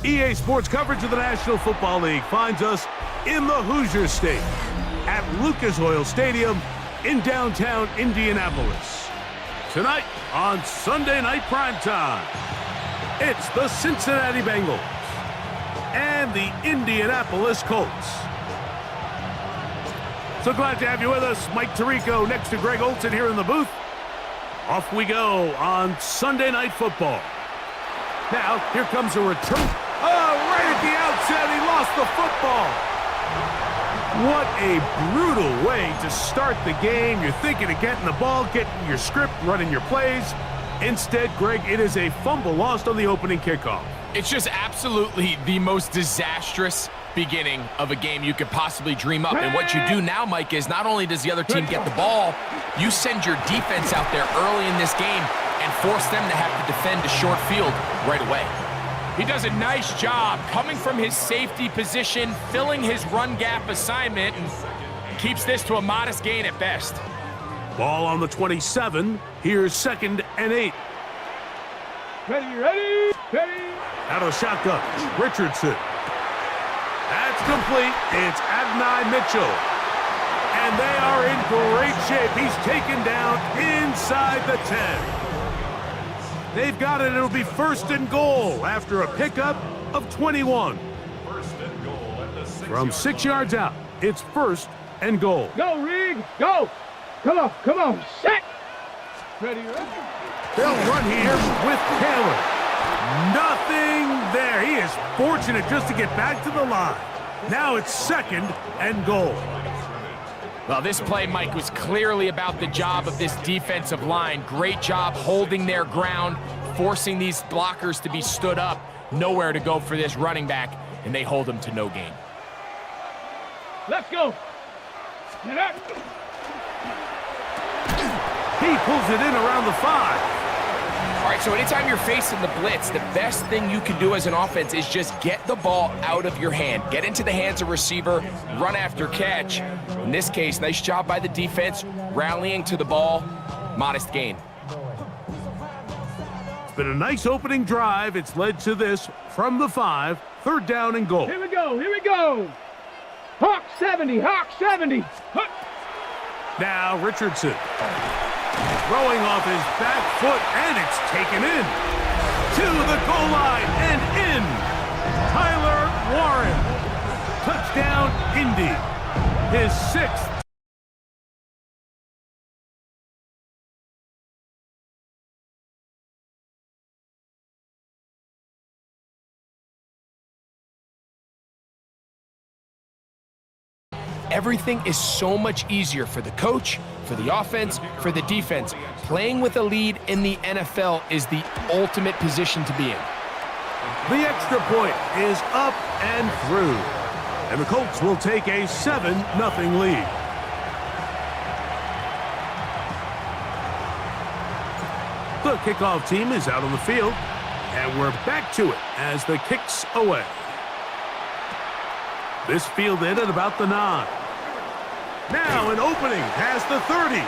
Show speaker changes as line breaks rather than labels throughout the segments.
EA Sports coverage of the National Football League finds us in the Hoosier State at Lucas Oil Stadium in downtown Indianapolis. Tonight on Sunday Night Primetime, it's the Cincinnati Bengals and the Indianapolis Colts. So glad to have you with us. Mike Tirico next to Greg Olson here in the booth. Off we go on Sunday Night Football. Now, here comes a return. Oh, right at the outset, he lost the football. What a brutal way to start the game. You're thinking of getting the ball, getting your script, running your plays. Instead, Greg, it is a fumble lost on the opening kickoff.
It's just absolutely the most disastrous beginning of a game you could possibly dream up. And what you do now, Mike, is not only does the other team get the ball, you send your defense out there early in this game and force them to have to defend a short field right away. He does a nice job coming from his safety position, filling his run gap assignment, and keeps this to a modest gain at best.
Ball on the 27. Here's 2nd and 8.
Ready.
Out of the shotgun, Richardson. That's complete. It's Adonai Mitchell. And they are in great shape. He's taken down inside the 10. They've got it. It'll be 1st and goal after a pickup of 21. From 6 yards out, it's 1st and goal.
Go, Rig. Go. Come on. Set. Ready.
They'll run here with Taylor. Nothing there. He is fortunate just to get back to the line. Now it's 2nd and goal.
Well, this play, Mike, was clearly about the job of this defensive line. Great job holding their ground, forcing these blockers to be stood up. Nowhere to go for this running back, and they hold him to no gain.
Let's go. Get up.
He pulls it in around the 5.
All right, so anytime you're facing the blitz, the best thing you can do as an offense is just get the ball out of your hand. Get into the hands of receiver, run after catch. In this case, nice job by the defense, rallying to the ball, modest gain.
It's been a nice opening drive. It's led to this from the 5, 3rd down and goal.
Here we go. Hawk 70. Huck.
Now Richardson. Throwing off his back foot, and it's taken in. To the goal line and in. Tyler Warren. Touchdown, Indy. His 6th.
Everything is so much easier for the coach, for the offense, for the defense. Playing with a lead in the NFL is the ultimate position to be in.
The extra point is up and through. And the Colts will take a 7-0 lead. The kickoff team is out on the field. And we're back to it as the kick's away. This fielded at about the 9. Now an opening past the 30.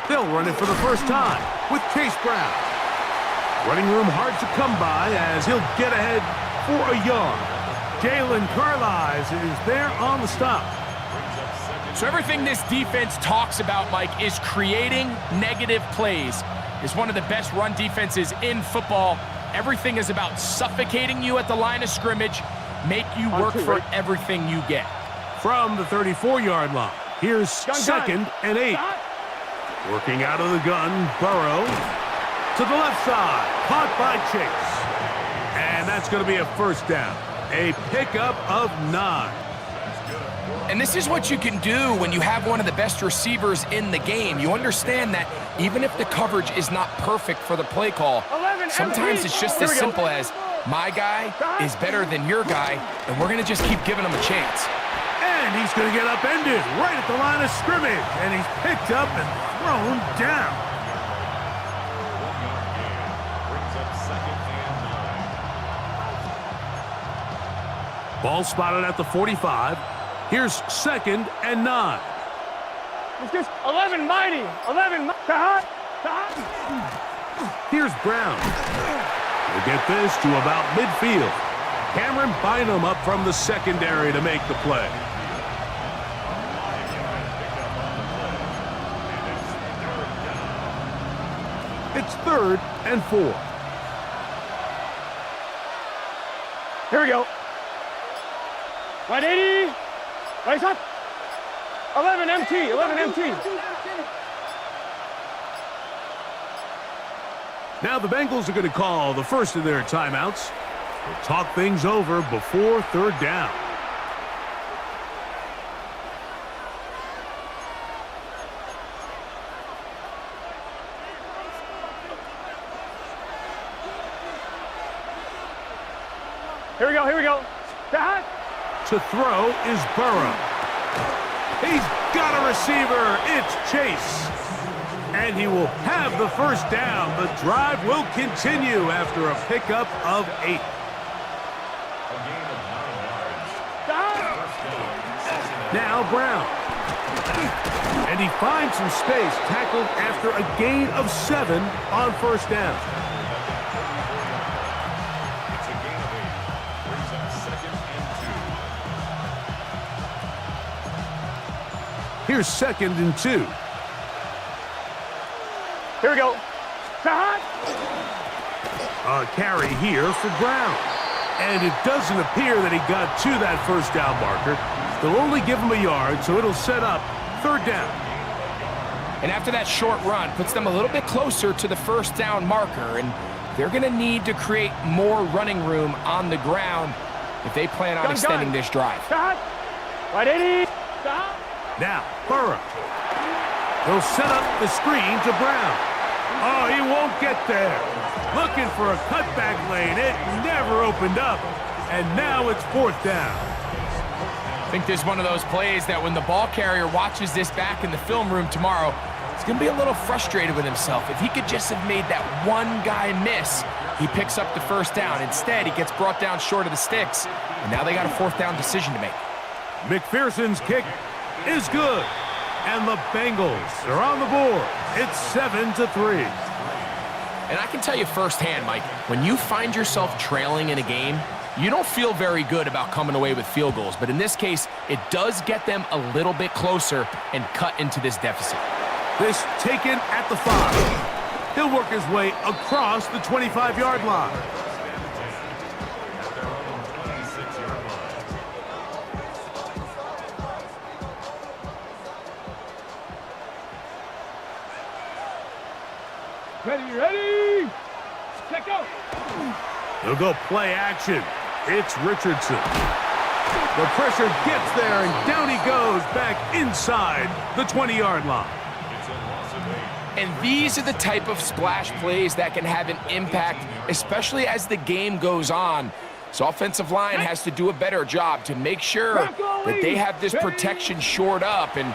They'll run it for the first time with Chase Brown. Running room hard to come by as he'll get ahead for a yard. Jalen Carlisle is there on the stop.
So everything this defense talks about, Mike, is creating negative plays. It's one of the best run defenses in football. Everything is about suffocating you at the line of scrimmage, make you work for everything you get.
From the 34-yard line, here's 2nd and 8. Working out of the gun, Burrow. To the left side, caught by Chase. And that's going to be a 1st down. A pickup of 9.
And this is what you can do when you have one of the best receivers in the game. You understand that even if the coverage is not perfect for the play call, sometimes it's just as simple as my guy is better than your guy, and we're going to just keep giving him a chance.
And he's going to get upended right at the line of scrimmage. And he's picked up and thrown down. Ball spotted at the 45. Here's 2nd and 9.
It's just 11 mighty. 11 mighty.
Here's Brown. We'll get this to about midfield. Cameron Bynum up from the secondary to make the play. It's 3rd and 4.
Here we go. 180. Right up. 11 MT. 11 MT.
Now the Bengals are going to call the first of their timeouts. We'll talk things over before 3rd down.
Here we go. Here we go.
To throw is Burrow. He's got a receiver. It's Chase. And he will have the first down. The drive will continue after a pickup of 8. Now Brown. And he finds some space, tackled after a gain of 7 on 1st down. Here's 2nd and 2.
Here we go.
A carry here for Brown. And it doesn't appear that he got to that 1st down marker. They'll only give him a yard, so it'll set up 3rd down.
And after that short run, puts them a little bit closer to the 1st down marker. And they're going to need to create more running room on the ground if they plan on extending this drive.
180.
Now, Burrow. He'll set up the screen to Brown. Oh, he won't get there. Looking for a cutback lane. It never opened up. And now it's 4th down.
I think there's one of those plays that when the ball carrier watches this back in the film room tomorrow, he's going to be a little frustrated with himself. If he could just have made that one guy miss, he picks up the 1st down. Instead, he gets brought down short of the sticks. And now they got a 4th down decision to make.
McPherson's kick is good. And the Bengals are on the board. It's 7-3.
And I can tell you firsthand, Mike, when you find yourself trailing in a game, you don't feel very good about coming away with field goals. But in this case, it does get them a little bit closer and cut into this deficit.
This taken at the 5. He'll work his way across the 25-yard line.
Ready. Check go.
They'll go play action. It's Richardson. The pressure gets there, and down he goes back inside the 20-yard line.
And these are the type of splash plays that can have an impact, especially as the game goes on. So offensive line has to do a better job to make sure that they have this protection shored up and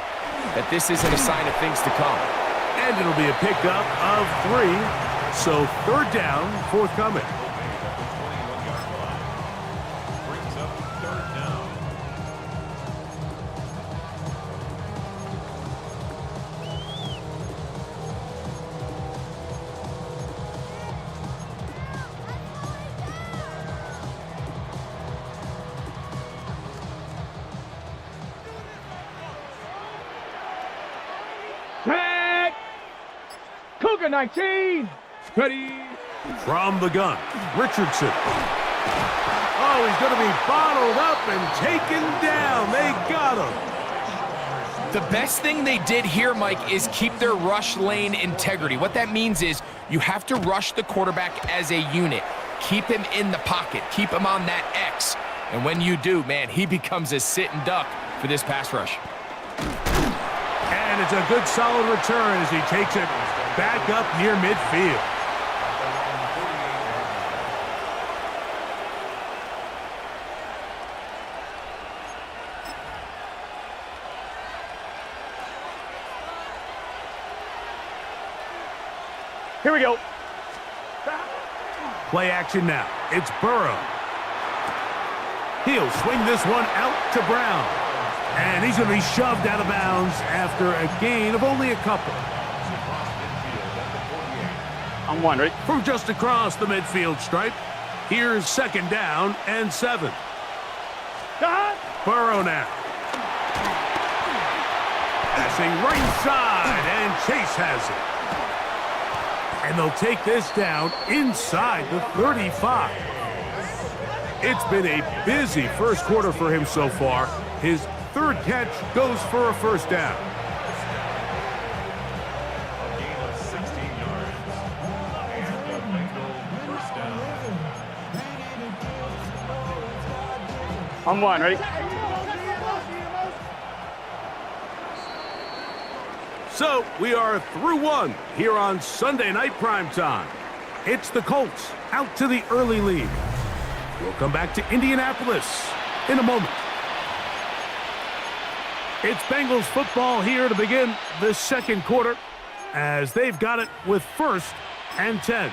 that this isn't a sign of things to come.
And it'll be a pickup of 3. So 3rd down forthcoming.
Back. Cougar 19. Ready.
From the gun, Richardson. Oh, he's going to be bottled up and taken down. They got him.
The best thing they did here, Mike, is keep their rush lane integrity. What that means is you have to rush the quarterback as a unit. Keep him in the pocket. Keep him on that X. And when you do, man, he becomes a sitting duck for this pass rush.
And it's a good solid return as he takes it back up near midfield.
Here we go.
Play action now. It's Burrow. He'll swing this one out to Brown. And he's going to be shoved out of bounds after a gain of only a couple.
On one, right?
From just across the midfield stripe, here's 2nd down and 7. Burrow now. Passing right side, and Chase has it. And they'll take this down inside the 35. It's been a busy first quarter for him so far. His 3rd catch goes for a 1st down.
On one, ready?
So we are through one here on Sunday Night Primetime. It's the Colts out to the early lead. We'll come back to Indianapolis in a moment. It's Bengals football here to begin the 2nd quarter as they've got it with 1st and 10.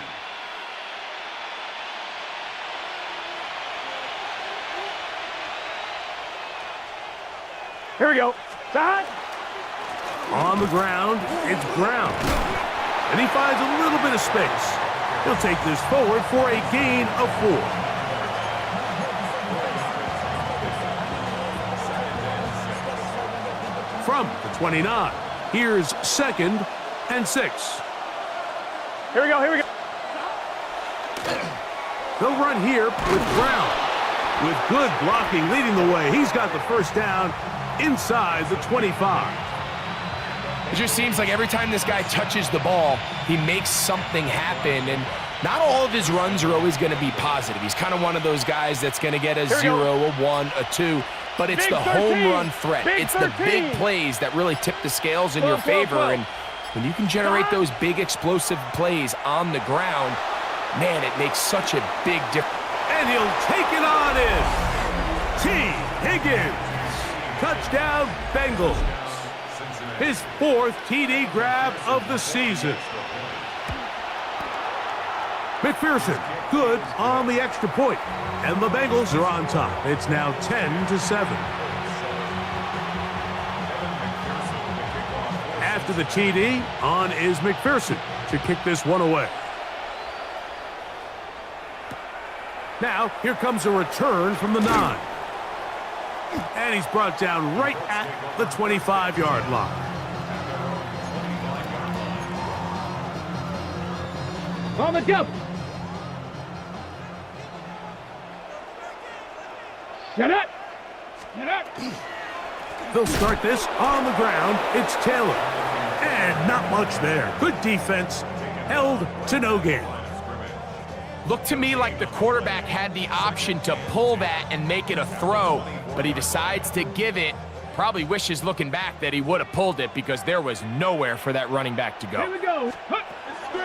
Here we go. Side.
On the ground, it's Brown. And he finds a little bit of space. He'll take this forward for a gain of 4. From the 29, here's 2nd and 6.
Here we go, here we go.
They'll run here with Brown. With good blocking leading the way, he's got the 1st down inside the 25.
It just seems like every time this guy touches the ball, he makes something happen, and not all of his runs are always going to be positive. He's kind of one of those guys that's going to get a 0, a 1, a 2, but it's the home run threat. It's the big plays that really tip the scales in your favor, and when you can generate those big explosive plays on the ground, man, it makes such a big difference.
And he'll take it on in. T. Higgins. Touchdown, Bengals. His 4th TD grab of the season. McPherson, good on the extra point. And the Bengals are on top. It's now 10-7. After the TD, on is McPherson to kick this one away. Now, here comes a return from the 9. And he's brought down right at the 25-yard line.
On the jump. Shut up. Shut up.
They'll start this on the ground. It's Taylor. And not much there. Good defense. Held to no gain.
Looked to me like the quarterback had the option to pull that and make it a throw, but he decides to give it. Probably wishes looking back that he would have pulled it because there was nowhere for that running back to go.
Here we go.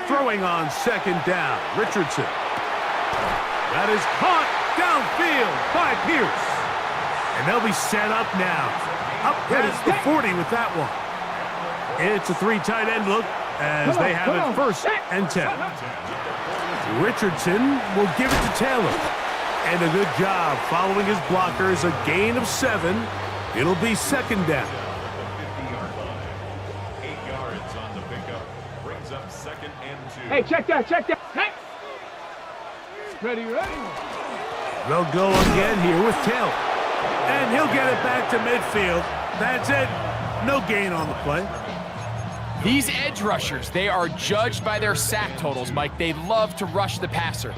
Throwing on 2nd down, Richardson. That is caught downfield by Pierce. And they'll be set up now. Up past the 40 with that one. It's a 3 tight end look as they have it 1st and 10. Richardson will give it to Taylor. And a good job following his blockers. A gain of 7. It'll be 2nd down.
8 yards on the pickup. Brings up 2nd and 2.
Hey, check that, check that. Hey. Ready.
They'll go again here with Taylor. And he'll get it back to midfield. That's it. No gain on the play.
These edge rushers, they are judged by their sack totals, Mike. They love to rush the passer.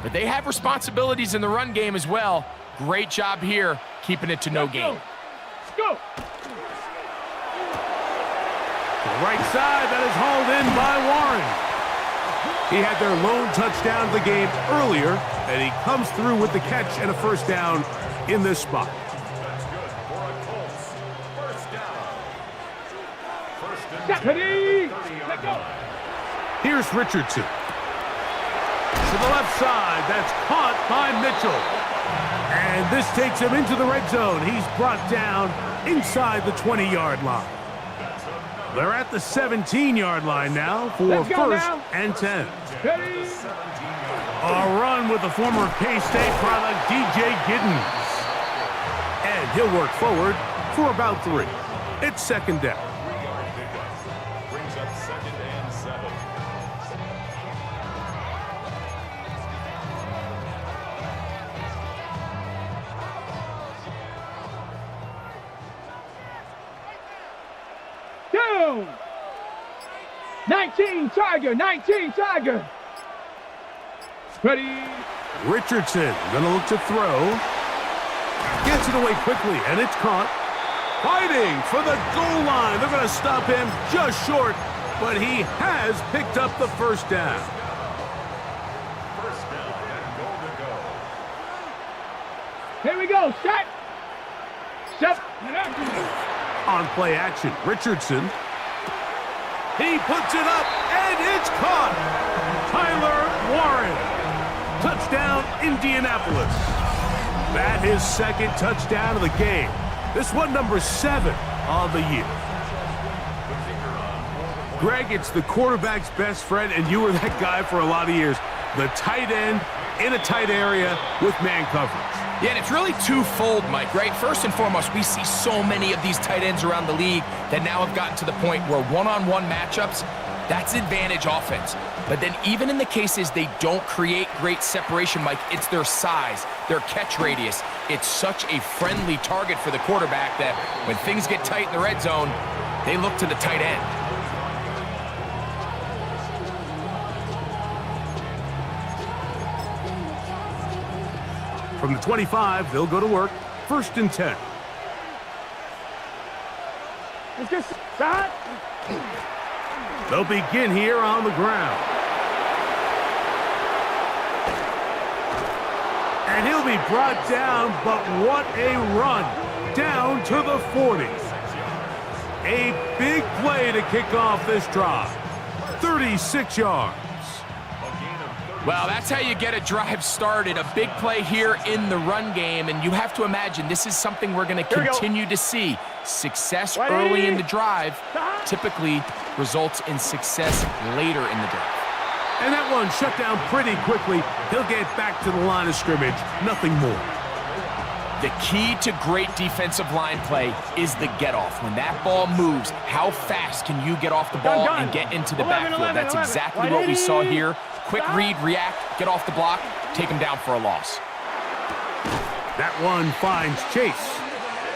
But they have responsibilities in the run game as well. Great job here, keeping it to no gain.
Go.
The right side, that is hauled in by Warren. He had their lone touchdown of the game earlier, and he comes through with the catch and a 1st down in this spot.
Ready.
Here's Richardson. To the left side, that's caught by Mitchell. And this takes him into the red zone. He's brought down inside the 20-yard line. They're at the 17-yard line now for
Let's go
first
now.
and 10.
Ready?
A run with the former K-State product, DJ Giddens. And he'll work forward for about 3. It's second down.
3-yard pickup. Brings up second and 7.
Down. 19 Tiger, 19 Tiger. Ready?
Richardson gonna look to throw. Gets it away quickly, and it's caught. Fighting for the goal line. They're gonna stop him just short, but he has picked up the first down.
First down and goal to go.
Here we go. Set. Step.
On play action, Richardson. He puts it up, and it's caught. Tyler Warren. Touchdown, Indianapolis. That his second touchdown of the game. This one number 7 on the year. Greg, it's the quarterback's best friend, and you were that guy for a lot of years. The tight end in a tight area with man coverage.
Yeah, and it's really twofold, Mike, right? First and foremost, we see so many of these tight ends around the league that now have gotten to the point where one-on-one matchups, that's advantage offense. But then even in the cases they don't create great separation, Mike, it's their size, their catch radius. It's such a friendly target for the quarterback that when things get tight in the red zone, they look to the tight end.
From the 25, they'll go to work. First and 10.
Let's get shot.
They'll begin here on the ground. And he'll be brought down, but what a run. Down to the 40. A big play to kick off this drive. 36 yards.
Well, that's how you get a drive started. A big play here in the run game, and you have to imagine this is something we're going to continue to see. Success early in the drive typically results in success later in the drive.
And that one shut down pretty quickly. He'll get back to the line of scrimmage. Nothing more.
The key to great defensive line play is the get-off. When that ball moves, how fast can you get off the ball and get into the backfield? That's exactly what we saw here. Quick read, react, get off the block, take him down for a loss.
That one finds Chase.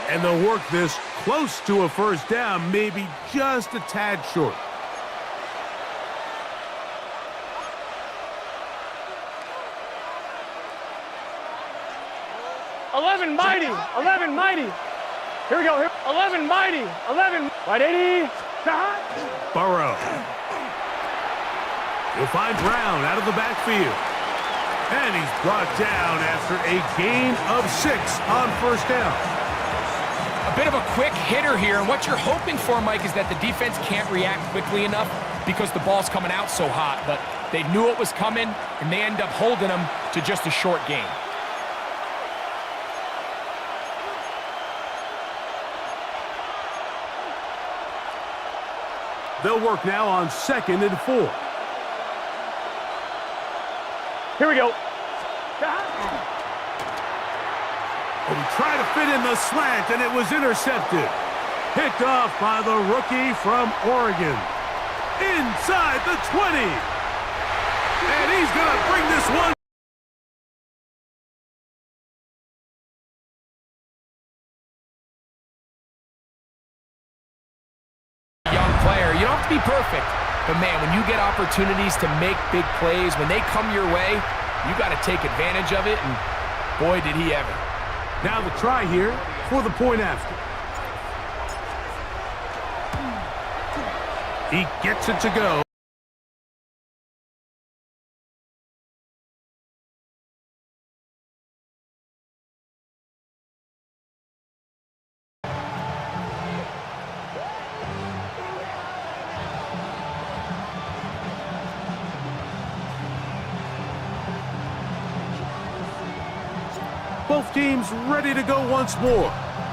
And they'll work this close to a first down, maybe just a tad short.
Mighty, 11 mighty. Here we go. Here. 11 mighty, 11. Right 80.
Burrow. He'll find Brown out of the backfield. And he's brought down after a gain of 6 on first down.
A bit of a quick hitter here, and what you're hoping for, Mike, is that the defense can't react quickly enough because the ball's coming out so hot, but they knew it was coming, and they end up holding them to just a short gain.
They'll work now on 2nd and 4.
Here we go.
Oh, he tried to fit in the slant, and it was intercepted. Picked off by the rookie from Oregon. Inside the 20. And he's going to bring this one.
Young player, you don't have to be perfect. But, man, when you get opportunities to make big plays, when they come your way, you got to take advantage of it, and boy, did he ever.
Now the try here for the point after. He gets it to go. Both teams ready to go once more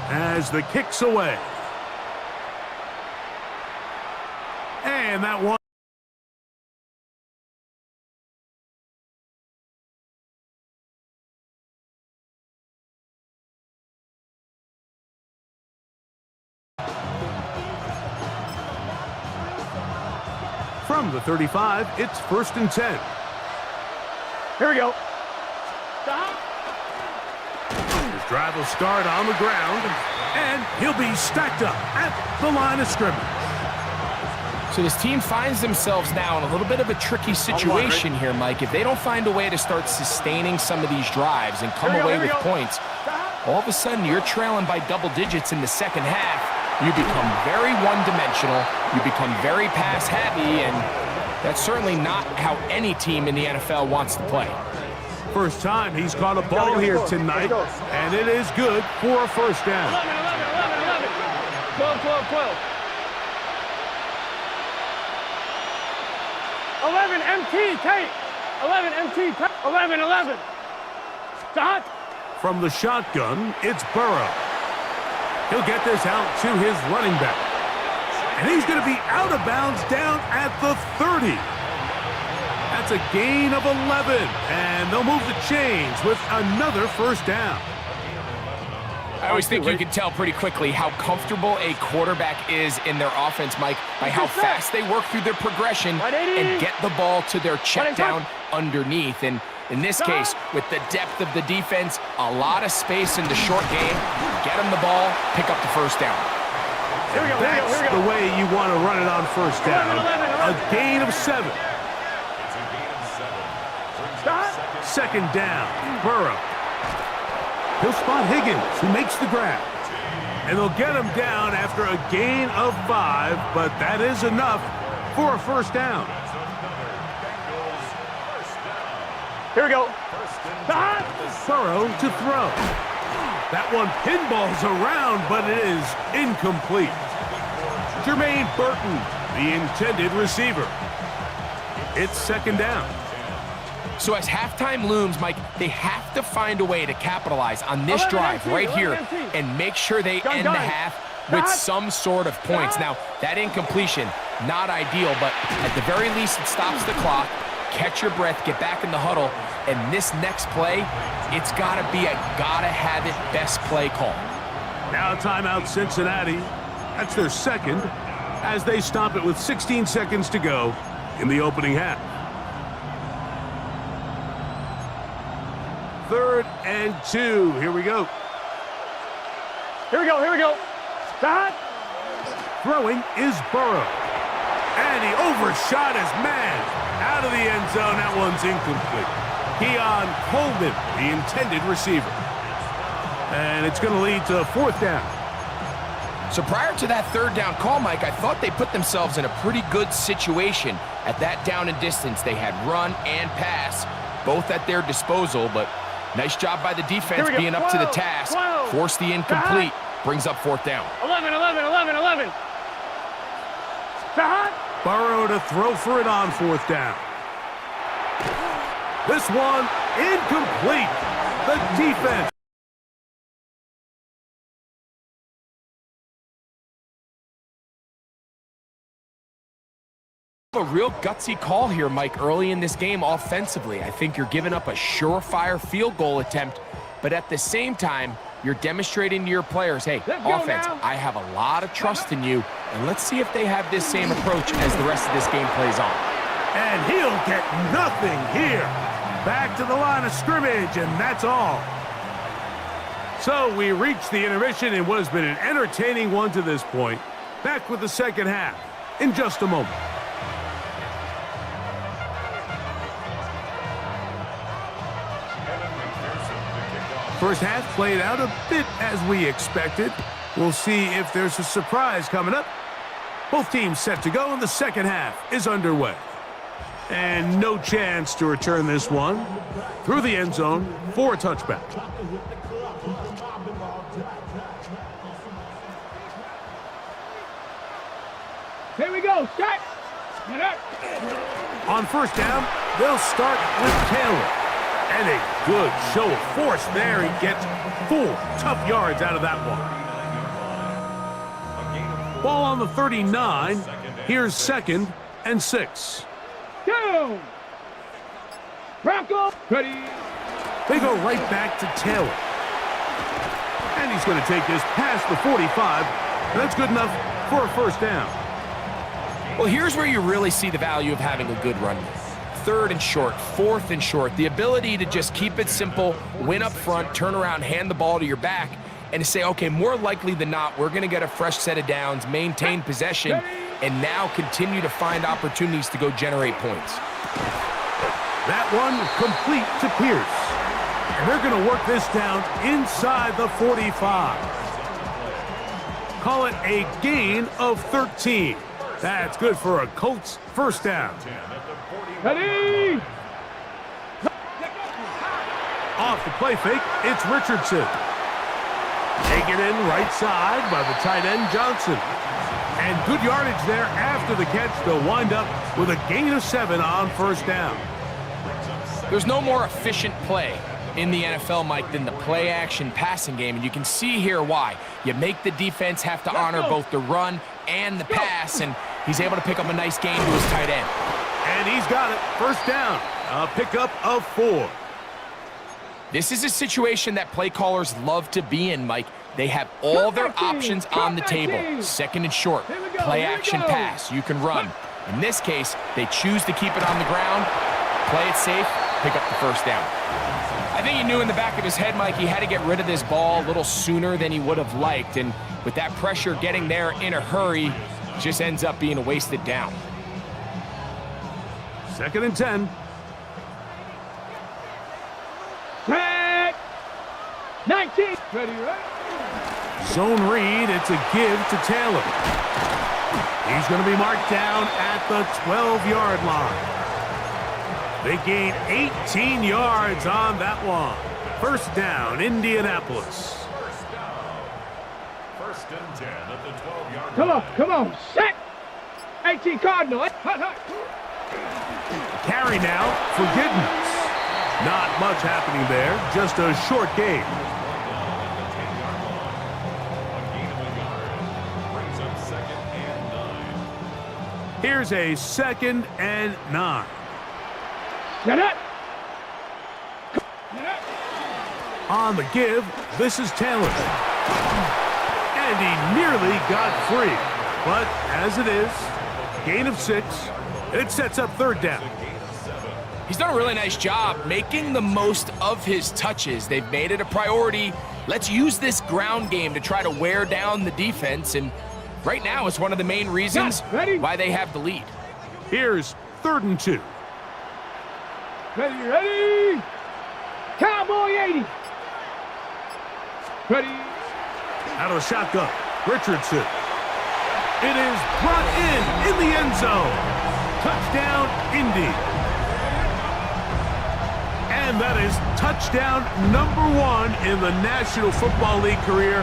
as the kick's away. And that one. From the 35, it's 1st and 10.
Here we go. Stop.
His drive will start on the ground, and he'll be stacked up at the line of scrimmage.
So this team finds themselves now in a little bit of a tricky situation here, Mike. If they don't find a way to start sustaining some of these drives and come away with points, all of a sudden you're trailing by double digits in the second half. You become very one-dimensional, you become very pass-heavy, and that's certainly not how any team in the NFL wants to play.
First time he's caught a ball here tonight, and it is good for a first down.
12, 12, 12. 11 MT, Tate. 11 MT, 11, 11. Stop.
From the shotgun, it's Burrow. He'll get this out to his running back. And he's going to be out of bounds down at the 30. That's a gain of 11. And they'll move the chains with another first down.
I always think you can tell pretty quickly how comfortable a quarterback is in their offense, Mike, by how fast they work through their progression and get the ball to their check down underneath. And in this case, with the depth of the defense, a lot of space in the short game, get them the ball, pick up the first down.
That's the way you want to run it on first down. A gain of 7. Second down, Burrow. He'll spot Higgins, who makes the grab. And they'll get him down after a gain of 5, but that is enough for a first down.
Here we go.
Burrow to throw. That one pinballs around, but it is incomplete. Jermaine Burton, the intended receiver. It's second down.
So as halftime looms, Mike, they have to find a way to capitalize on this drive right here and make sure they end the half with some sort of points. Now, that incompletion, not ideal, but at the very least, it stops the clock. Catch your breath, get back in the huddle, and this next play, it's got to be a gotta-have-it best play call.
Now timeout Cincinnati. That's their second as they stop it with 16 seconds to go in the opening half. 3rd and 2. Here we go.
Here we go, here we go. Stop.
Throwing is Burrow. And he overshot his man. Out of the end zone, that one's incomplete. Keon Coleman, the intended receiver. And it's going to lead to 4th down.
So prior to that 3rd down call, Mike, I thought they put themselves in a pretty good situation. At that down and distance, they had run and pass, both at their disposal, but nice job by the defense being up to the task. Force the incomplete, brings up 4th down.
11, 11, 11, 11. Stop.
Burrow to throw for it on 4th down. This one incomplete. The defense.
A real gutsy call here, Mike, early in this game offensively. I think you're giving up a surefire field goal attempt, but at the same time, you're demonstrating to your players, hey, offense, I have a lot of trust in you, and let's see if they have this same approach as the rest of this game plays on.
And he'll get nothing here. Back to the line of scrimmage, and that's all. So we reach the intermission in what has been an entertaining one to this point. Back with the second half in just a moment. First half played out a bit as we expected. We'll see if there's a surprise coming up. Both teams set to go, and the second half is underway. And no chance to return this one through the end zone for a touchback.
Here we go. Set.
On first down, they'll start with Taylor. And a good show of force there. He gets 4 tough yards out of that one. Ball on the 39. Here's 2nd and 6.
Down. Bronco. Ready.
They go right back to Taylor. And he's going to take this past the 45. And that's good enough for a first down.
Well, here's where you really see the value of having a good run. 3rd and short, 4th and short. The ability to just keep it simple, win up front, turn around, hand the ball to your back, and to say, okay, more likely than not, we're going to get a fresh set of downs, maintain possession, and now continue to find opportunities to go generate points.
That one complete to Pierce. And they're going to work this down inside the 45. Call it a gain of 13. That's good for a Colts first down.
Ready.
Off the play fake, it's Richardson. Taken in right side by the tight end Johnson. And good yardage there after the catch to wind up with a gain of 7 on first down.
There's no more efficient play in the NFL, Mike, than the play-action passing game, and you can see here why. You make the defense have to honor both the run and the pass, and he's able to pick up a nice gain to his tight end.
And he's got it. First down. A pickup of 4.
This is a situation that play callers love to be in, Mike. They have all their options on the table. 2nd and short, play-action pass. You can run. In this case, they choose to keep it on the ground, play it safe, pick up the first down. I think he knew in the back of his head, Mike, he had to get rid of this ball a little sooner than he would have liked. And with that pressure getting there in a hurry, just ends up being a wasted down.
2nd and 10.
Set. 19. Ready, right?
Zone read. It's a give to Taylor. He's going to be marked down at the 12-yard line. They gain 18 yards on that one. First down, Indianapolis.
First and 10 at the 12-yard
Come
line.
on, come on. Set. 18 Cardinal. Hut, hut.
Carry now for Giddens. Not much happening there, just a short game.
Brings up 2nd and 9.
Here's a 2nd and 9.
Set it.
On the give, this is Taylor. And he nearly got free. But as it is, gain of 6. It sets up 3rd down.
He's done a really nice job making the most of his touches. They've made it a priority. Let's use this ground game to try to wear down the defense. And right now, it's one of the main reasons why they have the lead.
Here's 3rd and 2.
Ready, ready. Cowboy 80. Ready.
Out of the shotgun, Richardson. It is brought in the end zone. Touchdown, Indy. And that is touchdown number 1 in the National Football League career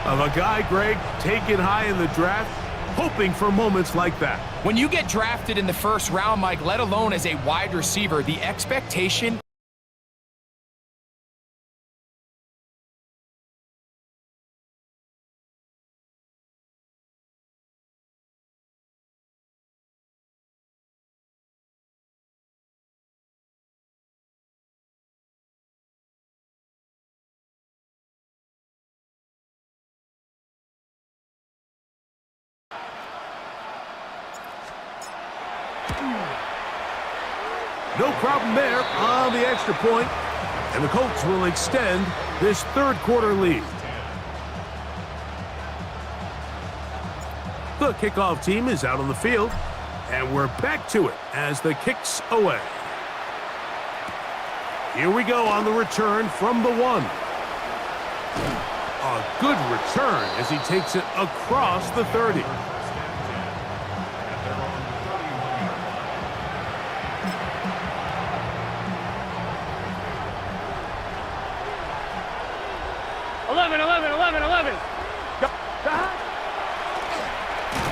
of a guy, Greg, taken high in the draft, hoping for moments like that.
When you get drafted in the first round, Mike, let alone as a wide receiver, the expectation
No problem there on the extra point, and the Colts will extend this 3rd quarter lead. The kickoff team is out on the field, and we're back to it as the kick's away. Here we go on the return from the 1. A good return as he takes it across the 30.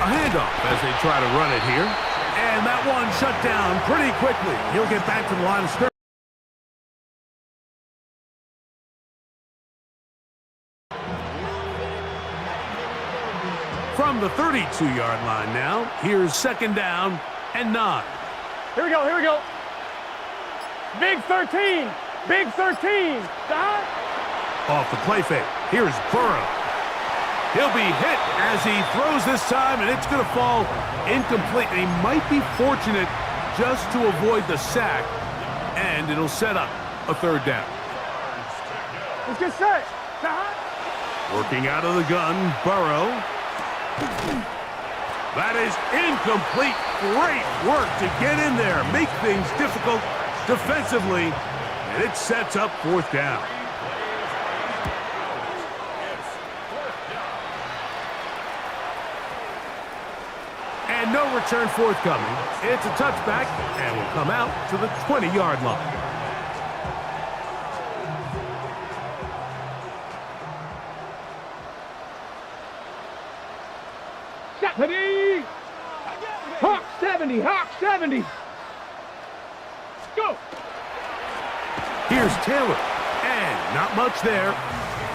A handoff as they try to run it here. And that one shut down pretty quickly. He'll get back to the line of scrimmage. From From the 32-yard line now, here's second down and 9.
Here we go, here we go. Big 13, big 13. Stop.
Off the play fake, here's Burrow. He'll be hit as he throws this time, and it's going to fall incomplete. And he might be fortunate just to avoid the sack, and it'll set up a third down.
Let's get set. Stop.
Working out of the gun, Burrow. That is incomplete. Great work to get in there, make things difficult defensively, and it sets up fourth down. And no return forthcoming. It's a touchback, and will come out to the 20-yard line.
Stephanie! Hawk 70, Hawk 70. Go!
Here's Taylor, and not much there.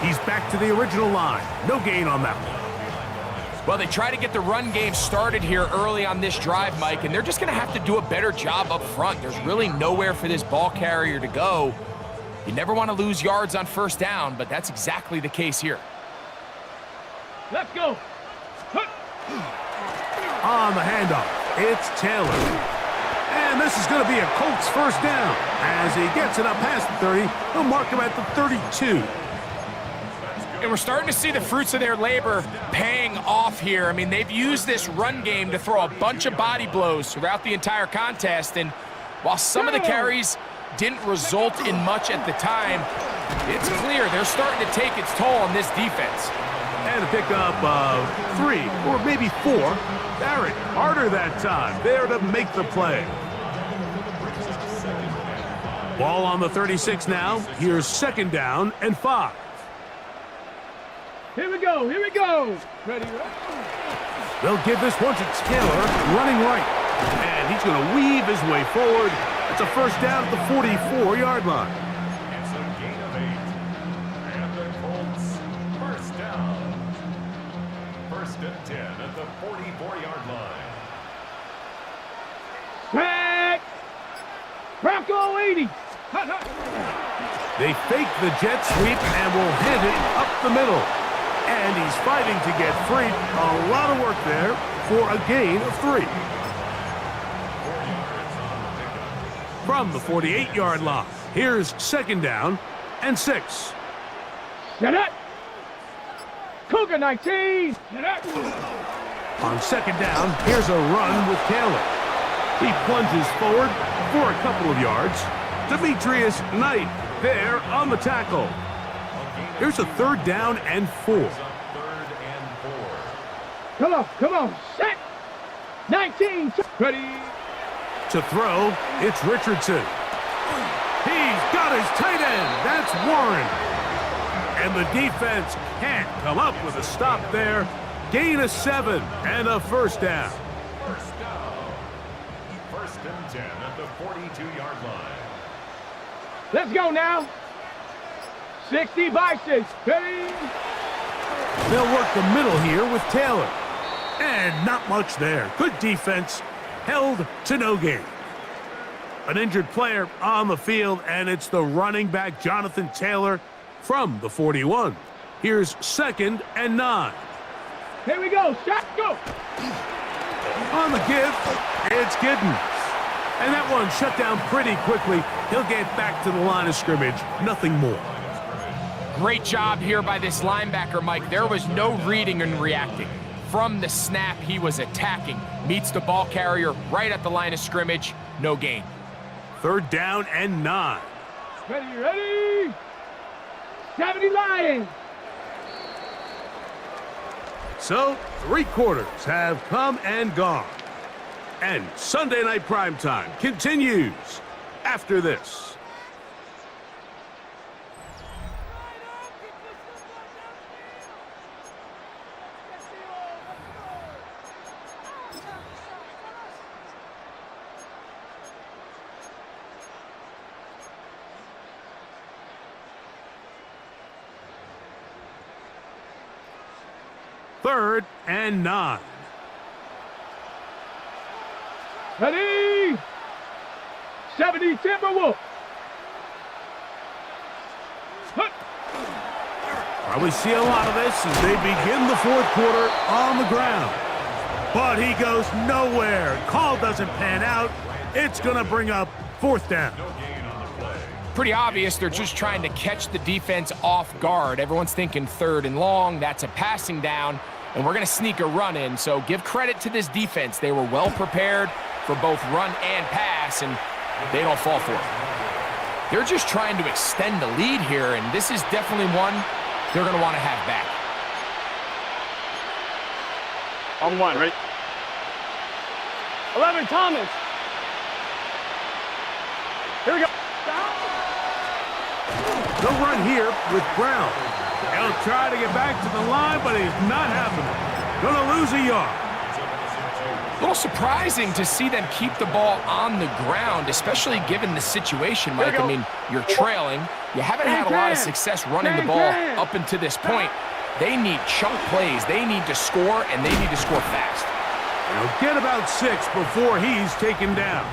He's back to the original line. No gain on that one.
Well, they try to get the run game started here early on this drive, Mike, and they're just going to have to do a better job up front. There's really nowhere for this ball carrier to go. You never want to lose yards on first down, but that's exactly the case here.
Let's go.
On the handoff, it's Taylor. And this is going to be a Colts first down. As he gets it up past the 30, he'll mark him at the 32.
And we're starting to see the fruits of their labor paying off here. I mean, they've used this run game to throw a bunch of body blows throughout the entire contest. And while some of the carries didn't result in much at the time, it's clear they're starting to take its toll on this defense.
And a pickup of 3 or maybe 4. Barrett harder that time, there to make the play. Ball on the 36 now. Here's second down and 5.
Here we go, here we go. Ready?
They'll give this one to Taylor, running right. And he's going to weave his way forward. It's a first down at the 44-yard line.
It's a gain of 8. And the Colts, first down. First and 10 at the 44-yard line.
Back. Bronco 80.
They fake the jet sweep and will hit it up the middle. And he's fighting to get free. A lot of work there for a gain of 3.
4 yards on the pickup.
From the 48-yard line, here's second down and 6.
Get it. Cougar 19. Get it.
On second down, here's a run with Taylor. He plunges forward for a couple of yards. Demetrius Knight there on the tackle. Here's a third down and 4.
Third and 4.
Come on. Set. 19. Ready.
To throw, it's Richardson. He's got his tight end. That's Warren. And the defense can't come up with a stop there. Gain of 7 and a first down.
First down. First and 10 at the 42-yard line.
Let's go now. 60 by 6. Ready.
They'll work the middle here with Taylor. And not much there. Good defense. Held to no gain. An injured player on the field, and it's the running back, Jonathan Taylor, from the 41. Here's second and 9.
Here we go. Shot. Go.
On the give, it's Giddens. And that one shut down pretty quickly. He'll get back to the line of scrimmage. Nothing more.
Great job here by this linebacker, Mike. There was no reading and reacting. From the snap, he was attacking. Meets the ball carrier right at the line of scrimmage. No gain.
Third down and 9.
Ready. 70 Lions.
So, 3 quarters have come and gone. And Sunday Night Primetime continues after this. 3rd and 9.
Ready? 70 Timberwolves.
We see a lot of this as they begin the 4th quarter on the ground. But he goes nowhere. Call doesn't pan out. It's going to bring up 4th down.
Pretty obvious they're just trying to catch the defense off guard. Everyone's thinking 3rd and long. That's a passing down, and we're going to sneak a run in. So give credit to this defense. They were well prepared for both run and pass, and they don't fall for it. They're just trying to extend the lead here, and this is definitely one they're going to want to have back.
On 1, ready? 11 Thomas. Here we go.
The run here with Brown. He'll try to get back to the line, but he's not having it. Gonna lose a yard.
A little surprising to see them keep the ball on the ground, especially given the situation, Mike. I mean, you're trailing. You haven't had a lot of success running the ball up until this point. They need chunk plays. They need to score, and they need to score fast.
They'll get about 6 before he's taken down.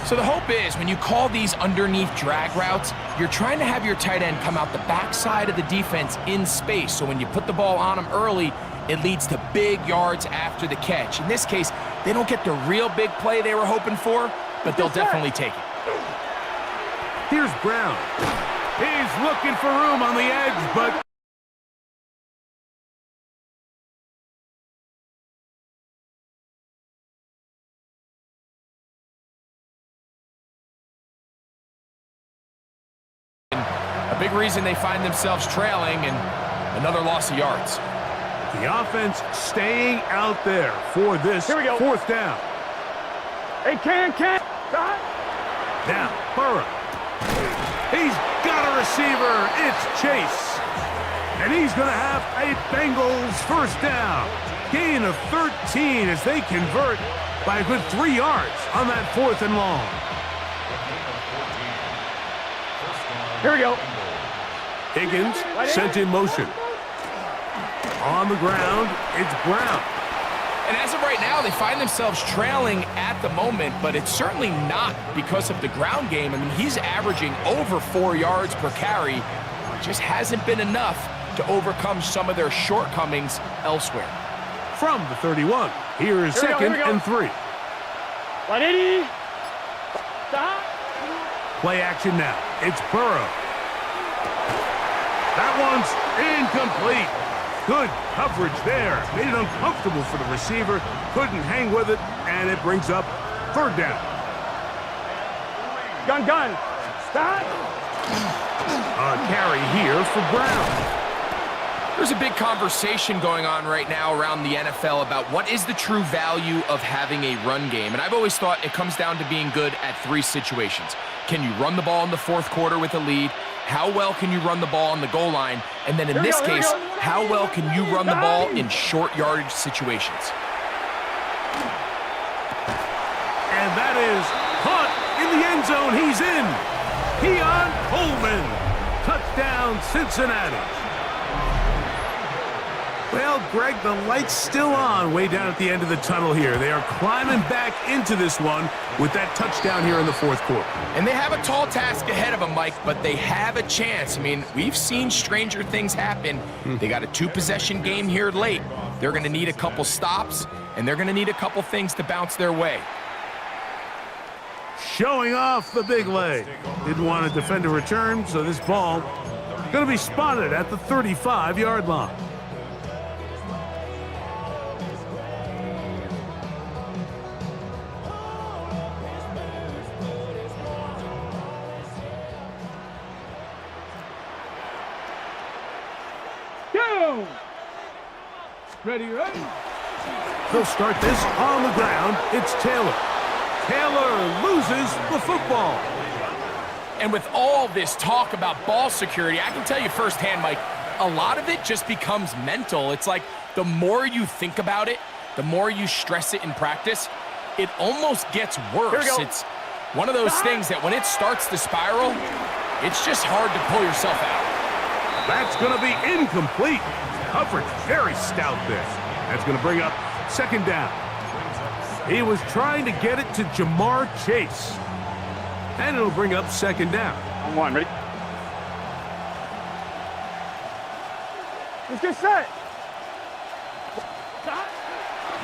So the hope is when you call these underneath drag routes, you're trying to have your tight end come out the backside of the defense in space. So when you put the ball on him early, it leads to big yards after the catch. In this case, they don't get the real big play they were hoping for, but they'll definitely take it.
Here's Brown. He's looking for room on the edge, but
a big reason they find themselves trailing and another loss of yards.
the offense staying out there for this 4th down.
Hey, can.
Now, Burrow. He's got a receiver. It's Chase. And he's going to have a Bengals 1st down. Gain of 13 as they convert by a good 3 yards on that 4th and long.
Here we go.
Higgins sent in motion. On the ground, it's Brown.
And as of right now, they find themselves trailing at the moment, but it's certainly not because of the ground game. I mean, he's averaging over 4 yards per carry. Just hasn't been enough to overcome some of their shortcomings elsewhere.
From the 31, here is 2nd and 3.
180. Stop.
Play action now. It's Burrow. That one's incomplete. Good coverage there. Made it uncomfortable for the receiver. Couldn't hang with it, and it brings up 3rd down.
Gun. Stop.
A carry here for Brown.
There's a big conversation going on right now around the NFL about what is the true value of having a run game. And I've always thought it comes down to being good at 3 situations. Can you run the ball in the 4th quarter with a lead? How well can you run the ball on the goal line? And then in this case, how well can you run the ball in short yardage situations?
And that is caught in the end zone. He's in. Keon Coleman. Touchdown, Cincinnati. Well, Greg, the light's still on way down at the end of the tunnel here. They are climbing back into this one with that touchdown here in the 4th quarter.
And they have a tall task ahead of them, Mike, but they have a chance. I mean, we've seen stranger things happen. They got a 2-possession game here late. They're going to need a couple stops, and they're going to need a couple things to bounce their way.
Showing off the big leg. Didn't want to defend a return, so this ball going to be spotted at the 35-yard line.
Ready?
They'll start this on the ground. It's Taylor. Taylor loses the football.
And with all this talk about ball security, I can tell you firsthand, Mike, a lot of it just becomes mental. It's like the more you think about it, the more you stress it in practice, it almost gets worse. It's one of those things that when it starts to spiral, it's just hard to pull yourself out.
That's going to be incomplete. coverage, very stout there. That's going to bring up second down. He was trying to get it to Jamar Chase. And it'll bring up second down.
On one, ready? Let's get set.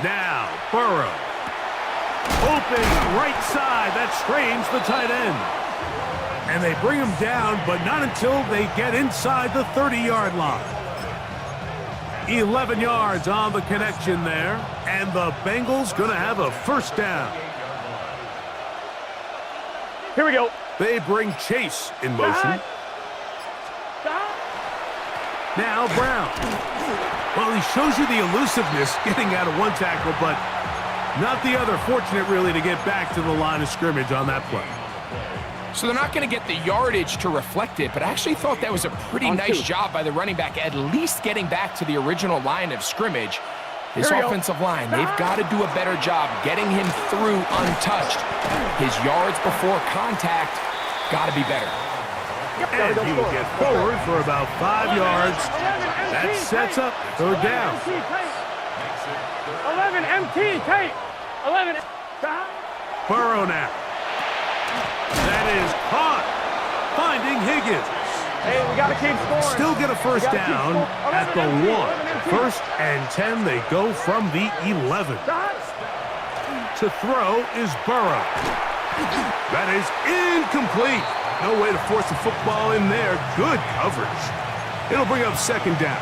Now, Burrow. Open right side. That strains the tight end. And they bring him down, but not until they get inside the 30-yard line. 11 yards on the connection there. And the Bengals going to have a first down.
Here we go.
They bring Chase in motion. Now Brown. Well, he shows you the elusiveness getting out of one tackle, but not the other. Fortunate, really, to get back to the line of scrimmage on that play.
So they're not going to get the yardage to reflect it, but I actually thought that was a pretty nice job by the running back, at least getting back to the original line of scrimmage. This offensive line, they've got to do a better job getting him through untouched. His yards before contact got to be better.
And he will get forward for about 5 yards. That sets up third down.
11 MT, Kate. 11.
Burrow now. That is caught. Finding Higgins.
Hey, we got to keep scoring.
Still get a first down at the 1. First and 10, they go from the 11. To throw is Burrow. That is incomplete. No way to force the football in there. Good coverage. It'll bring up second down.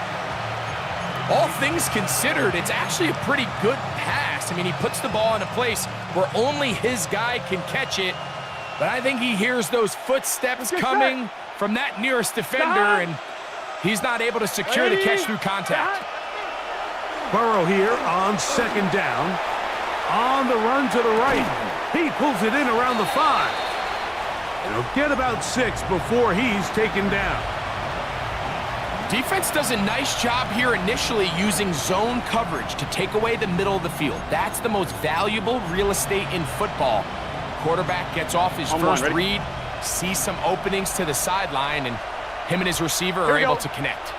All things considered, it's actually a pretty good pass. I mean, he puts the ball in a place where only his guy can catch it. But I think he hears those footsteps coming from that nearest defender, and he's not able to secure the catch through contact.
Burrow here on second down. On the run to the right. He pulls it in around the 5. He'll get about 6 before he's taken down.
Defense does a nice job here initially using zone coverage to take away the middle of the field. That's the most valuable real estate in football. Quarterback gets off his first read, sees some openings to the sideline, and him and his receiver are able to connect.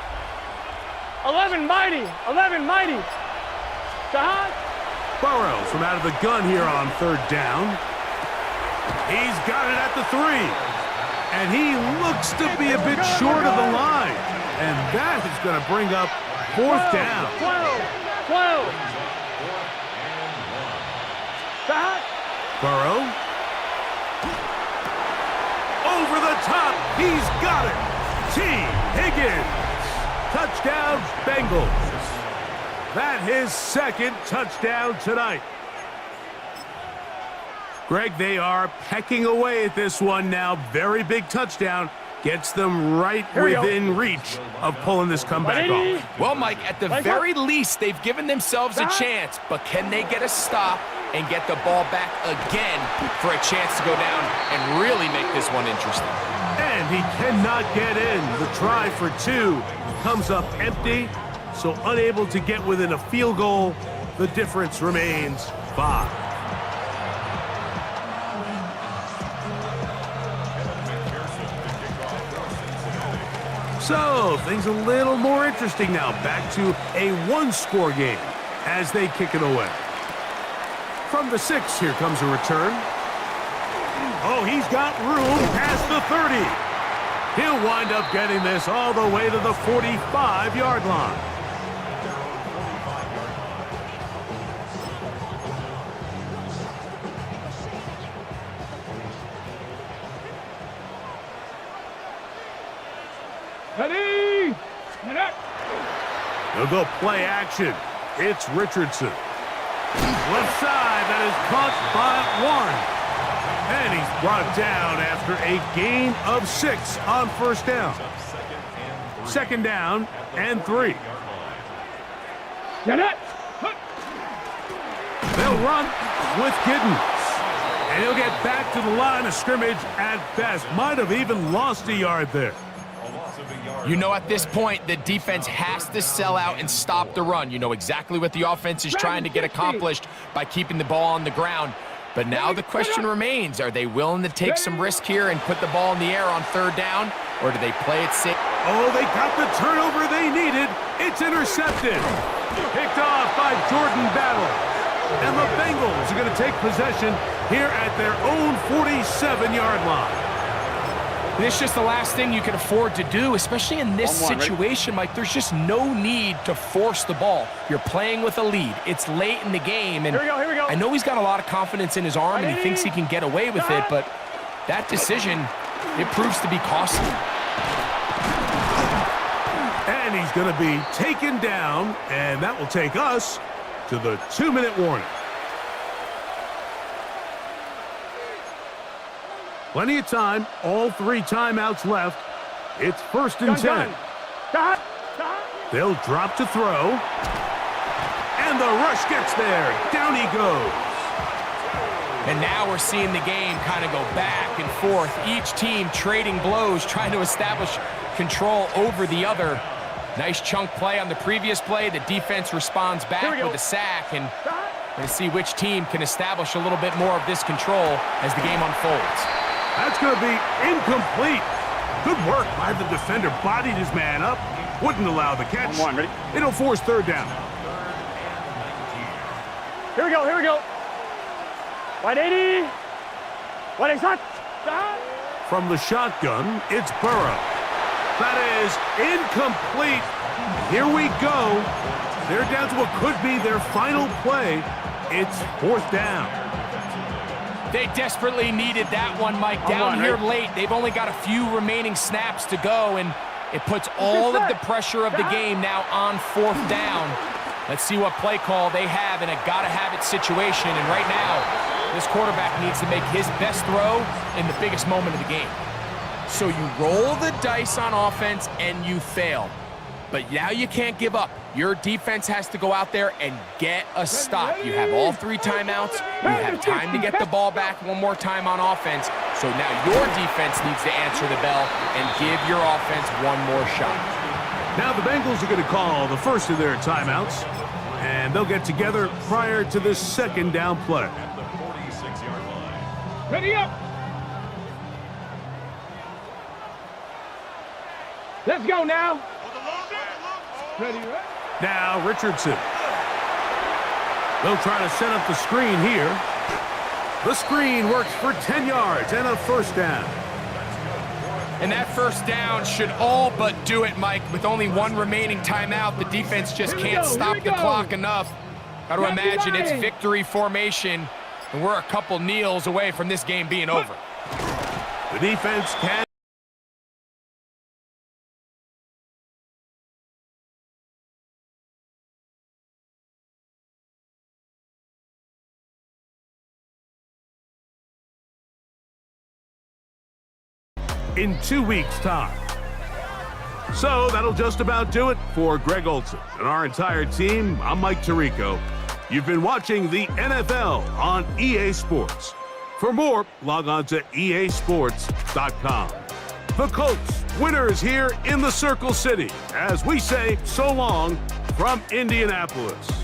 11 mighty. 11 mighty.
Burrow from out of the gun here on third down. He's got it at the 3. And he looks to be a bit short of the line. And that is going to bring up fourth down.
12.
Burrow. Over the top. He's got it. T. Higgins. Touchdown, Bengals. That his second touchdown tonight. Greg, they are pecking away at this one now. Very big touchdown. Gets them right within reach of pulling this comeback off.
Well, Mike, at the very least, they've given themselves a chance, but can they get a stop and get the ball back again for a chance to go down and really make this one interesting?
And he cannot get in. The try for 2 comes up empty, so unable to get within a field goal. The difference remains 5. So, things a little more interesting now. Back to a 1-score game as they kick it away. From the 6, here comes a return. Oh, he's got room past the 30. He'll wind up getting this all the way to the 45-yard line.
Ready?
They'll go play action. It's Richardson. Left side, that is caught by 1. And he's brought down after a gain of 6 on first down. Second down and 3. They'll run with Giddens. And he'll get back to the line of scrimmage at best. Might have even lost a yard there.
You know, at this point, the defense has to sell out and stop the run. You know exactly what the offense is trying to get accomplished by keeping the ball on the ground. But now the question remains, are they willing to take some risk here and put the ball in the air on third down? or do they play it safe?
Oh, they got the turnover they needed. It's intercepted. Picked off by Jordan Battle. And the Bengals are going to take possession here at their own 47-yard line.
And it's just the last thing you can afford to do, especially in this situation, Mike. There's just no need to force the ball. You're playing with a lead. It's late in the game, and
here we go.
I know he's got a lot of confidence in his arm, and he thinks he can get away with it, but that decision, it proves to be costly.
And he's going to be taken down, and that will take us to the 2-minute warning. Plenty of time, all 3 timeouts left. It's 1st and 10. They'll drop to throw. And the rush gets there. Down he goes.
And now we're seeing the game kind of go back and forth. Each team trading blows, trying to establish control over the other. Nice chunk play on the previous play. The defense responds back with a sack. And we're going to see which team can establish a little bit more of this control as the game unfolds.
That's going to be incomplete. Good work by the defender. Bodied his man up. Wouldn't allow the catch. It'll force 3rd down.
Here we go. Wide 80. Wide is hot.
From the shotgun, it's Burrow. That is incomplete. Here we go. They're down to what could be their final play. It's 4th down.
They desperately needed that one, Mike. Down here late, they've only got a few remaining snaps to go, and it puts all of the pressure of the game now on 4th down. Let's see what play call they have in a gotta-have-it situation, and right now, this quarterback needs to make his best throw in the biggest moment of the game. So you roll the dice on offense, and you fail. But now you can't give up. Your defense has to go out there and get a stop. You have all 3 timeouts. You have time to get the ball back one more time on offense. So now your defense needs to answer the bell and give your offense one more shot.
Now the Bengals are going to call the first of their timeouts, and they'll get together prior to this 2nd down play.
At the 46-yard line.
Ready up. Let's go now. Ready.
Now Richardson. They'll try to set up the screen here. The screen works for 10 yards and a 1st down.
And that 1st down should all but do it, Mike. With only 1 remaining timeout, the defense just can't stop the clock enough. Got to imagine it's victory formation, and we're a couple kneels away from this game being over.
The defense can. In 2 weeks' time. So that'll just about do it for Greg Olsen and our entire team. I'm Mike Tirico. You've been watching the NFL on EA Sports. For more, log on to easports.com. The Colts, winners here in the Circle City, as we say so long from Indianapolis.